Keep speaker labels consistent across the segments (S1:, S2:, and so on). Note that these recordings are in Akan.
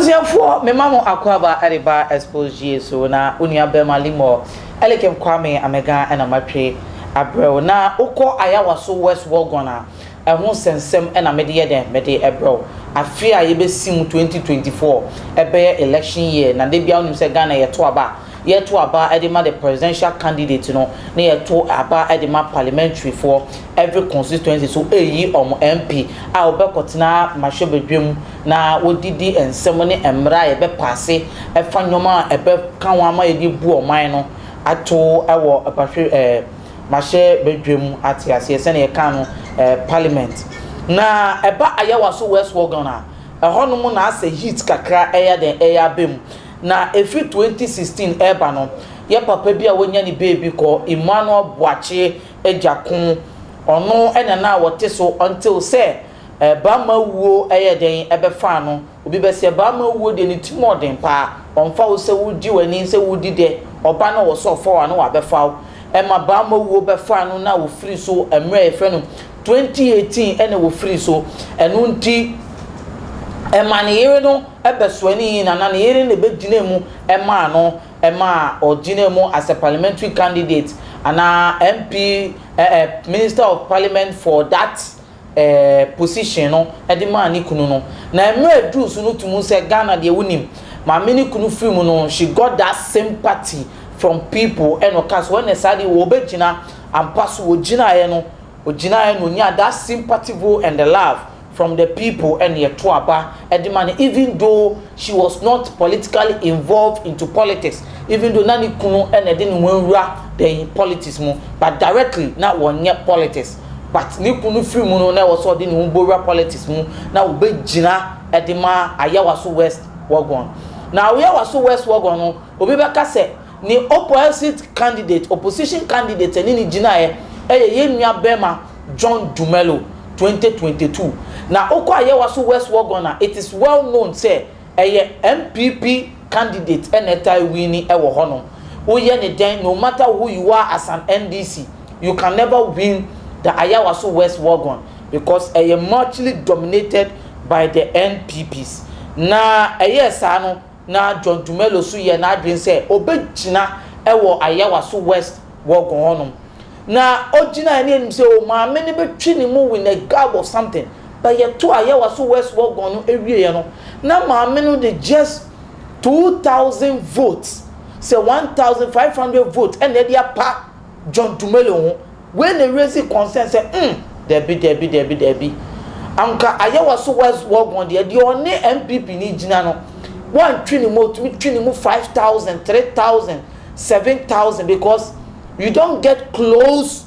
S1: Abusiafo me mamo akwaba ariba Xposed so na unia bema limo elekem kwame amega na matwe abrew na ukọ Ayawaso West Wuogon a ehun sensem na mede ye den mede ebrew afia ye besim 2024 ebe election year na de bia onim se Ghana yeto aba edema the presidential candidate no na yeto aba edema parliamentary for every constituency so eyi MP a obekotena mahwebedwem na wodidi ensem ne emra ye be passe efa nyoma ebe kanwa ma ye di bu oman no ato ewo apahwe mahwe bedwem atiase se na ye kan no parliament na eba Ayawaso West Wuogon a ehonum na ase hit kakra eya den eya bem na every 2016 eba no ye papa bi a wonya ni baby ko Emmanuel Boache ejakun ono ena na wote so until say bama wuo eye den ebefa no obi be se bama wuo de ni timodin pa onfa wo se wudi wani se wudi de oba na wo so fo no wa befa ema bama wuo befa no na wo free so emre efe no 2018 ena wo free so enu nti ema ne yere no ebeswani na ne yere ne begina mu ema ogina mu as a parliamentary candidate ana MP Minister of Parliament for that position no edema ni kunu no na emre dru so no tumu se Ghana de wonim ma mini kunu free mu no she got that sympathy from people and okas when esadi wo begina ampaso wo gina ye no nya that sympathy and the love from the people and the Tuaba Edimani, even though she was not politically involved into politics, even though Nani Kuno and didn't win the politics mo, but directly not one yet politics. But Nikunu free mono never saw the Numbora politics mo, now be Jina Edima Ayawaso West Wuogon. Now Ayawaso West Wuogon, Obibaka said, ni opposite candidate, opposition candidate, and in Jina, Yemia Bema, John Dumelo. 2022 na oko Ayawaso West Wuogon it is well known say MPP candidate enetai winning ewo hono oye ne den no matter who you are as an NDC you can never win the Ayawaso West Wuogon because muchly dominated by the NPPs na sa no na John Dumelo so ye na adwen say obegina ewo Ayawaso West Wuogon hono na ogina eni enim say o ma me ne betwi ni mu with a gab of something but ye to Ayawaso West Wuogon no ewie ye no na ma me no de just 2000 votes say 1500 votes and they pa John Dumelo ho when they raise concern say debi anka Ayawaso West Wuogon de oni MPP ni gina no one twini mu 5000 3000 7000 because you don't get close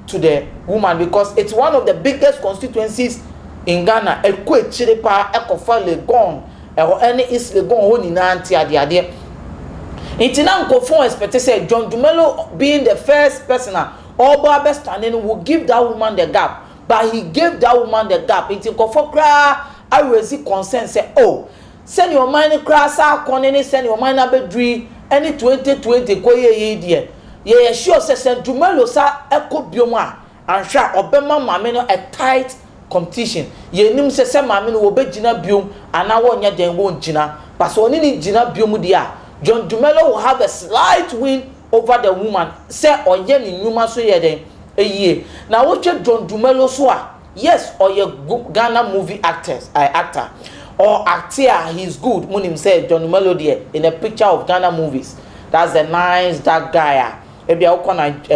S1: to the woman because it's one of the biggest constituencies in Ghana. Ekwe Chirepa, Ekofa Legon, any is Legon honi na anti ade. Itina nkofo expect say John Dumelo being the first person Oba Bestfriend will give that woman the gap, but he gave that woman the gap. It's nkofo kra I raise concern say send your mind kra sa konene send your mind abedri any 2020 koye ye ye sure say Dumelo sa ekobiom a anhwa obema mame no a tight competition ye nim say mame no obegina biom ana wonya den won gina but so oni ni gina biom dia John Dumelo will have a slight win over the woman say oye ni nyuma so ye den eyie na woche John Dumelo so a yes oye Ghana movie actor or actor he's good munim say John Dumelo there in a picture of Ghana movies that's a nice dark guy ebi akọ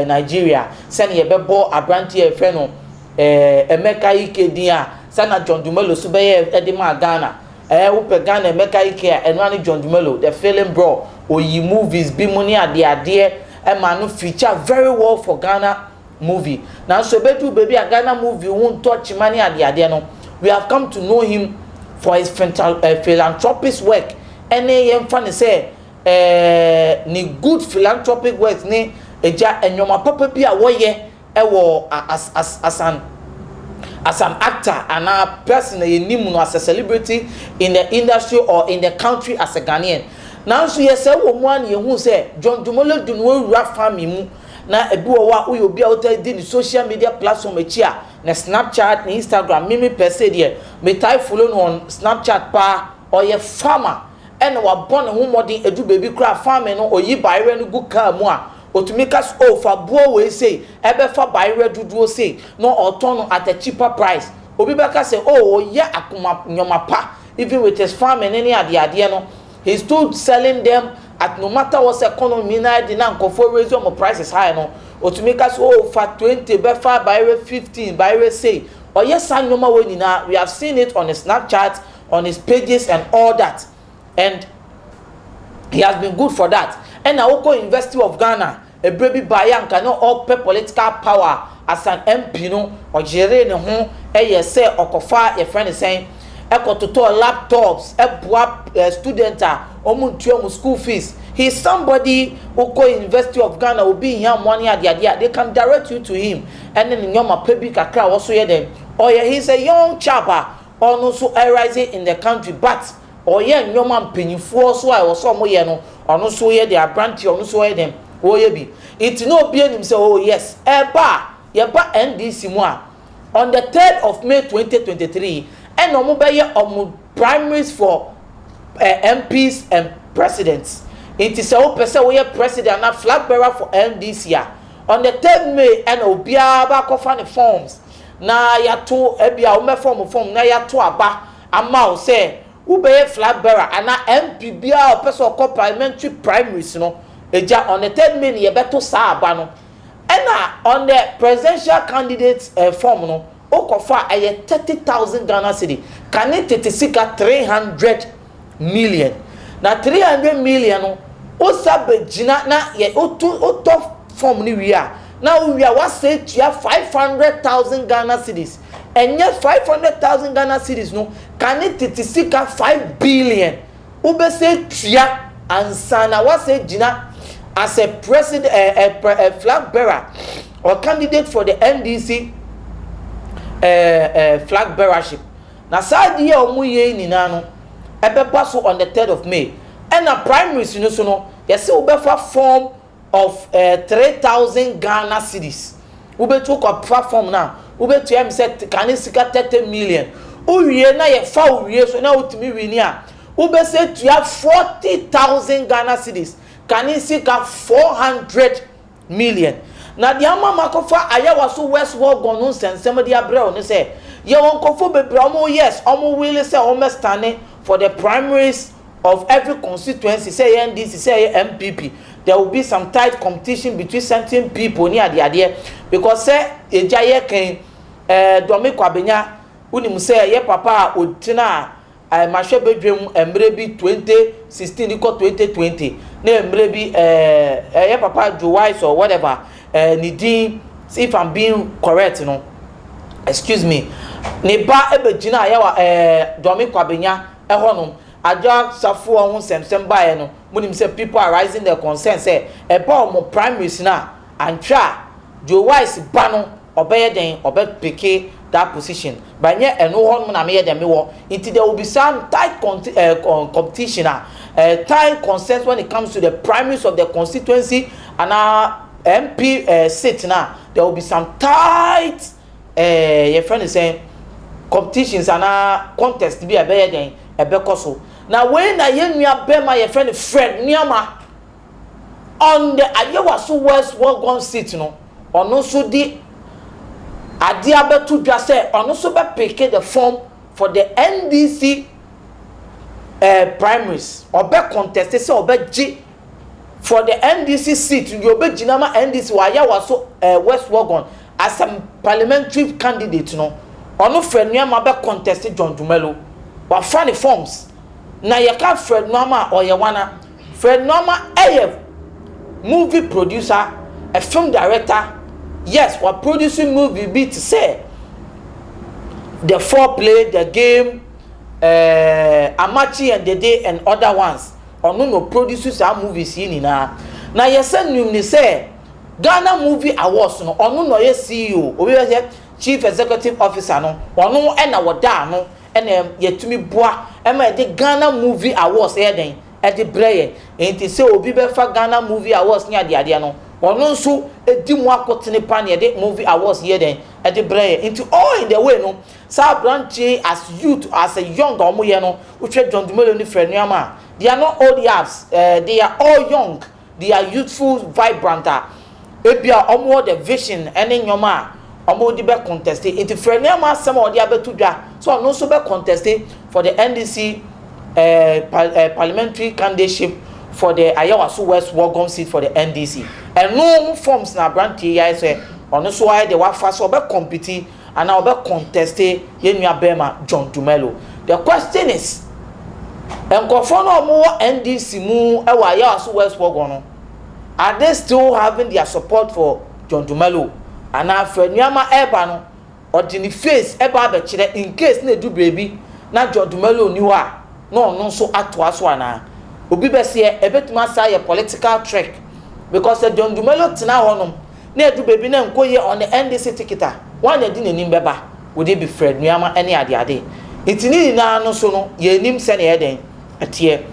S1: Nigeria send ye bebo abranti e fe no Emeka Ike dia sana John Dumelo so be edema Ghana wo pe Ghana Emeka Ike eno ani John Dumelo the film bro oyi movies bi money ade e ma no feature very well for Ghana movie now so bedu baby a Ghana movie won touch money ade no we have come to know him for his philanthropic work ene yem fa ne say ni good philanthropic work ni eja enyoma papa bi a woye ewo as an actor and a person no as a celebrity in the industry or in the country as a Ghanaian now so ye say wo mu an ye hu say John Dumelo do no wura family mu na ebi wo wa uyo bi a wote di social media platform echi a na Snapchat na Instagram mimi per se there me type follow no on Snapchat pa or ye farmer ene wa born ho modern edu baby kra farm no oyi bayre no gu car mu a otumi ka so fa buo we say ebe fa bayre duduo say no oton at a cheaper price obi be ka say oh yeah akuma nyoma pa even with his farm and any ade no he's still selling them at no matter what economy na di na nkofo raise your prices high no otumi ka so fa 20 be fa bayre 15 bayre say oh yes nyoma we ni na we have seen it on his Snapchat on his pages and all that and he has been good for that and now go University of Ghana a baby bayan cannot all political power as an MP no or jere ne ho say okofa your friend is saying ekototo laptops student omuntua school fees. He is somebody who go University of Ghana will be here money at they can direct you to him and then in your public kakra also hear them or he's a young chapa also rising in the country but or your man pennyfo so I was some way no or so here they are branch or so hear them oh be it no be him say oh yes yeba NDC moi on the 3rd of May 2023 and no primaries for MPs and presidents. It is a person we president and flag bearer for NDC on the 3rd May and obia ba ko fa the forms na ya to ebia o me form na ya to aba ama o say who be flag bearer and MP bia o person ko parliamentary primaries no eja on the 3rd May ye beto sa aba no and on the presidential candidates form no okofa 30,000 Ghana cedi can it take 300 million na 300 million no o sabe jina na ye o to form ni wi a na we are what say to 500,000 Ghana cedis and yet 500,000 Ghana cedis no can it take 5 billion o be say tia ansana what say jina as a president a flag bearer or candidate for the NDC flag bearership na saadi ya omu ye nyina no ebe so on the 3rd of May and a primaries no so no yesi obefa form of 3,000 Ghana cedis ubetu ko platform na ubetu em set kan sika 30 million uwie na ye fa uwie so na utimi wini a ube say to have 40,000 Ghana cedis kan sika 400 million na di ama makofa Ayawaso West Wuogon no sensem di abrel no say ye won kofo bebre omo yes omo will say omo standing for the primaries of every constituency say NDC say MPP there will be some tight competition between certain people near the idea because say ejaye ken domi kwabenya unim say ye papa otina mahwe bedwem emre bi 2016 ko 2020 na emre bi ye papa Ayawaso or whatever Nidin, if I'm being correct, you know, excuse me. Neba ebejina ayawa domi kwabenya ehonum aja safu ohun semsem bae no munim say people are raising their concern say eba omo primaries na antwa Ayawaso ba no obeye den obe peke that position but nye eno honum na me dem me wo until there will be some tight competition tight concerns when it comes to the primaries of the constituency and MP seat now there will be some tight your friend is saying competitions and contest to be a better than a bekoso now when I hear me a my your friend Nuamah on the Ayawaso West Wuogon seat no or no so di adia betu dwa say ono so be pick the form for the NDC primaries or be contest say or be G for the NDC seat you be jinama NDC wa Ayawaso West Wuogon as a parliamentary candidate no ono friend Nuamah be contest John Dumelo wa funny forms na ye ka friend Nuamah or ye wana friend Nuamah movie producer a film director yes we producing movie be to say the foreplay the game Amachi and the day and other ones or no producers are movies in na yes ni say Ghana Movie Awards no ono no ye CEO obi be chief executive officer no ono e na woda no e na yetumi boa e ma de Ghana Movie Awards e den e de breye enti say obi be fa Ghana Movie Awards ni ade no ono nso edi mu akotene pa ne de movie awards here den e de brɛ into all in the way no sa branche as youth as a young omo ye no utwe John Dumelo ni friend Nuamah they are not old yaps they are all young they are youthful vibrant ebia omo the vision ene nyoma omo di be contest into friend Nuamah some or dia betu dwa so no so be contest for the NDC parliamentary candidacy for the Ayawaso West Wuogon seat for the NDC and no forms na branch ya say ono so why the wa so be compete and now be contest ye nua bema John Dumelo. The question is enkofo no mo NDC mu e wa Ayawaso West Wuogon no are they still having their support for John Dumelo and after Nuamah eba no ordinary face eba be kire in case na do baby na John Dumelo ni wa no so ato aso ana obi be se ebetuma say a political trick because John Dumelo tina honom na edu baby na nkoye on the NDC ticket one edi nanim beba would be Fred Nuamah any ade itini na no so no ye nim se na ye den atie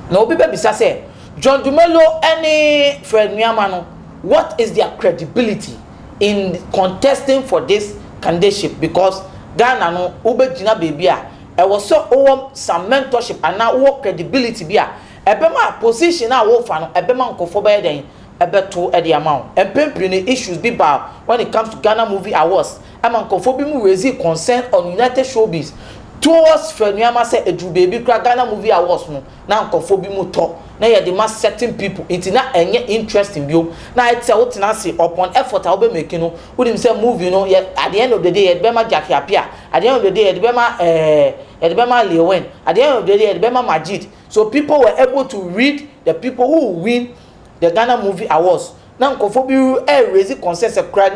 S1: na obi be bisa say John Dumelo any Fred Nuamah no what is their credibility in contesting for this candidacy because Ghana no obegina baby a e was so some mentorship and now credibility bia ebema position a wo fa no ebema nkofo be den ebeto e the amount empempire issues be ba when it comes to Ghana Movie Awards am nkofo bi mu raise concern on United Showbiz towards Fred Nuamah say edu baby kra Ghana Movie Awards no na nkofo bi mu to na ye the mass certain people it na enye interesting bio na it say what na say upon effort I be making no we say movie no at the end of the day e be ma Jackie appear at the end of the day e be ma Lewen at the end of the day e be ma Majid so people were able to read the people who win the Ghana Movie Awards na nkofo bi raise consensus Fred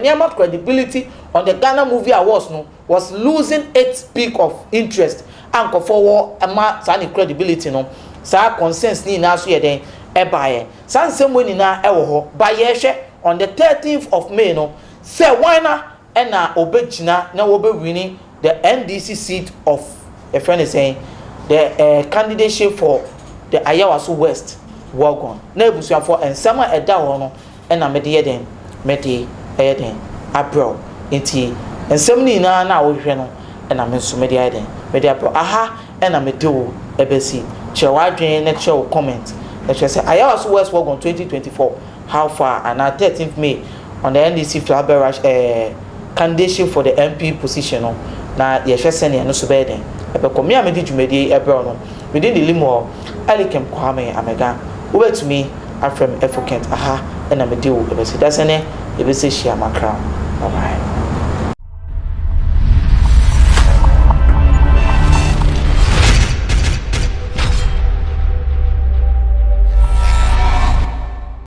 S1: Nuamah credibility on the Ghana Movie Awards no was losing its peak of interest and nkofo wo ama sani credibility no sa consensus ni na so ye den e baaye san semwe ni na e wo ho ba ye hwe on the 13th of May no say why na e na obegina na wo be winning the NDC seat of a friend is saying the candidacy for the Ayawaso West Wuogon na ebusuafo ensema eda ho no e na mede ye den mede e den abro enti ensem ni na wo hwe no e na me nso mede ye den mede abro aha e na mede wo ebesi chewadwen na chew comment let's say Ayawaso West Wuogon 2024 how far and at 13th May on the NDC flag candidacy for the MP position no na ye hwe sene no so be den ebe komi amedi dwumedi ebro no within the limo alikem kwame amega wobetumi afrem efokent aha na medi wo ebesi dasene ebesi share makra bye bye.